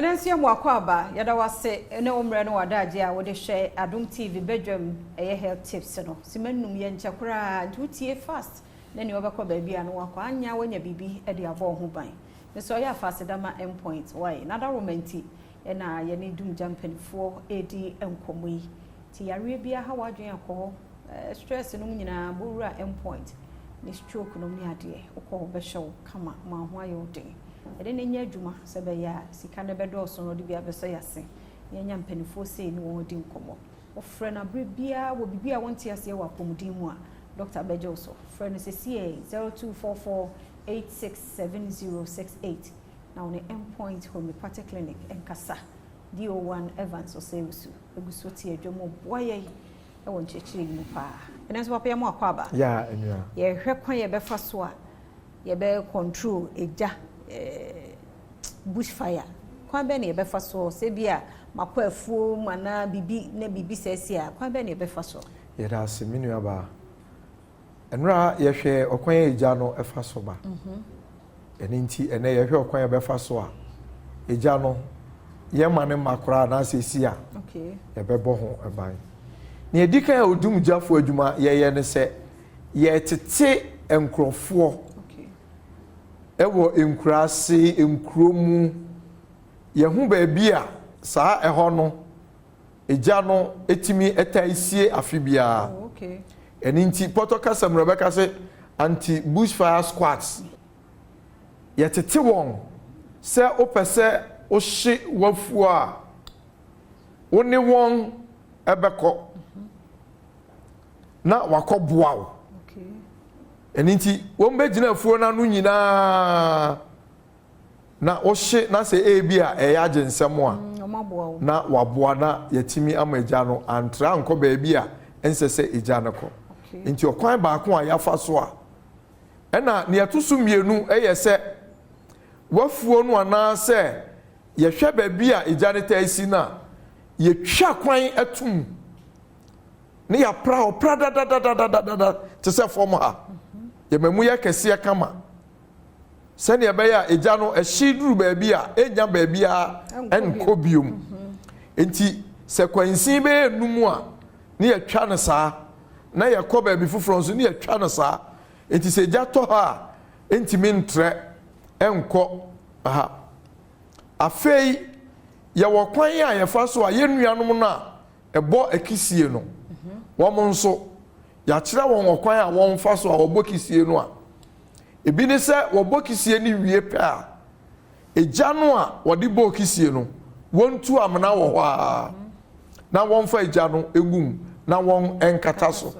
Nancy Mwakwaba, Yadawase, no umre no wadadia, would share Adom TV bedroom, a health tips, no. Simenum yen chakra, duty fast. Then you overcome baby and wakanya when your baby at the avon who buy. The soya fast dama endpoint, why? Another romantic, and I need doom jumping for AD and Comwe. Tia Arabia, how are you call? Stress and umina, Bura endpoint. This stroke no me idea, or call Beshaw, come up, my why you day. Ede nenye adwuma se be ya sika ne bedo so no de bia be so yase yenya mpanifo sei ne won di nkomo ofre na bre bia wo bibia wonti ase wa pomudin mu a Dr. Bejo so friend se CA 0244867068 na on endpoint homeopathic clinic enkasa DO1 Evans Oserusu eguso ti adwomo boye e won chechiri mu pa enso papa ya mu akwaba ya enua ye hwe kwan ye be fa so a ye be control eja bushfire kwan be na ye befa so se bia makwafuo mana bibi na bibi sesi a kwan be na ye befa so ye da se minu aba enra ye hwe okwan eja no efa so ba eni nti ene ye hwe okwan ye befa so a eja no ye mane makora na sesi a okay ye bebo ho eban na edikan a odum jafo adwuma ye ne se ye tete enkrofo ewo enkurase enkromu yehu ba bia saa eho no eja no etimi etaisie afibia okay eni nti potokasa mrebeka se anti bushfire squads yetete won se opese o hye wafu a woni won ebeko na wakoboa wo eni nti won begina afuo na no nyina na o hye na se ebi a eya agensem a na waboa na yatimi amaja no antra nko ba bi a ensese eja ne ko nti okwan ba ko a yafa so a ena ne yatosu mienu eyese wafuo no ana se yehwe ba bi a eja ne taisi na yetwa kwan atum ne ya pra o pra da tese form ha yememu ya kese kama sene ebe ya eja no ehiduru ba bi a enya ba bi a enko biom enti sekwansi be numu a ne yetwa ne saa na yekọ ba bi fufuro nso ne yetwa ne saa enti se eja to ha enti mentre enko aha afei ye wokwan a yefa so a yenuanom no a ebo akisie no wo nso ya kira won okwan a won fa so a obokisie no a ebi ne se obokisie ni wie pe a eja no a wode bokisie no wontu amna wo ho a na won fa eja no egum na won enkata so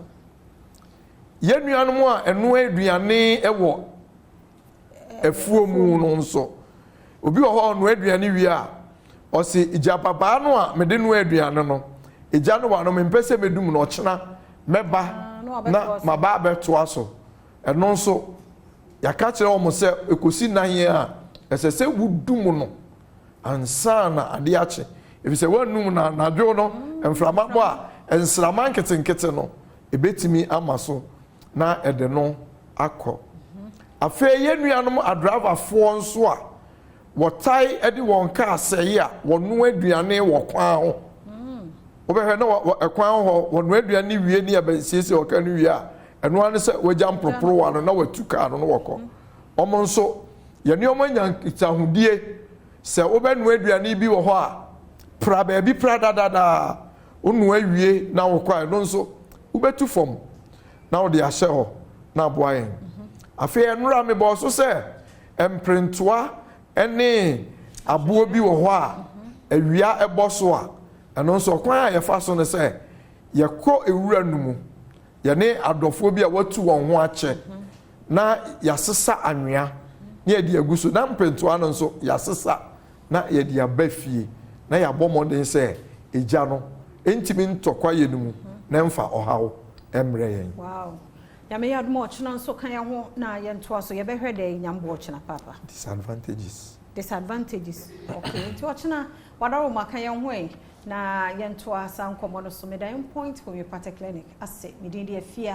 yenuanom a eno aduane ewo efuo mu no nso obi wo ho no aduane wie a o se eja baba no a mede no aduane no eja no wa no mempese medum no ochena meba na maba beto aso eno nso yaka kire omo se ekosi nan a esese wudum no ansa na ade ache efise wanum na nadwo no emframa bo a ensrama nketenkete no ebetimi amaso na ede no akọ afa yenuanom adriver fo nso a wotai ede won ka aseye a wonu aduane wo kwan ho obehwe na ekwan ho wonu aduane wie ni abansiesie o kan wie a eno ane se wagya mproporo wa no na watuka no wokọ omo nso yene omo nyankitahudie se obenu aduane bi wo ho a pra ba bi pra dadada onu awie na wokọ eno nso ubetu fom na wo de ahye ho na aboayen afi enura me bo so se emprentoa ene abo bi wo ho a awia eboso a eno nso kwan a yefa so ne se yekọ ewura numu yene adofo bi a watu won ho ache na yasesa anwea na yedi aguso na mpentoa no nso yasesa na yedi abafie na yabomoden se eja no entimi ntokwa yenumu na mfa ohawo emre yen wow yame yadmo ochina nso kan ya ho na ye ntoa so ye behwe de nyambo ochina papa disadvantages okay nti ochina wadaro maka ye ho na ye ntoa sankomo no so medan point homeopathic clinic ase medin de afia